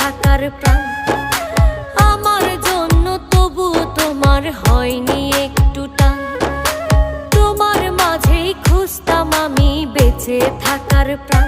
থাকার প্রাণ। আমার জন্য তবু তোমার হয়নি একটু টান। তোমার মাঝেই খুঁজতাম আমি বেঁচে থাকার প্রাণ।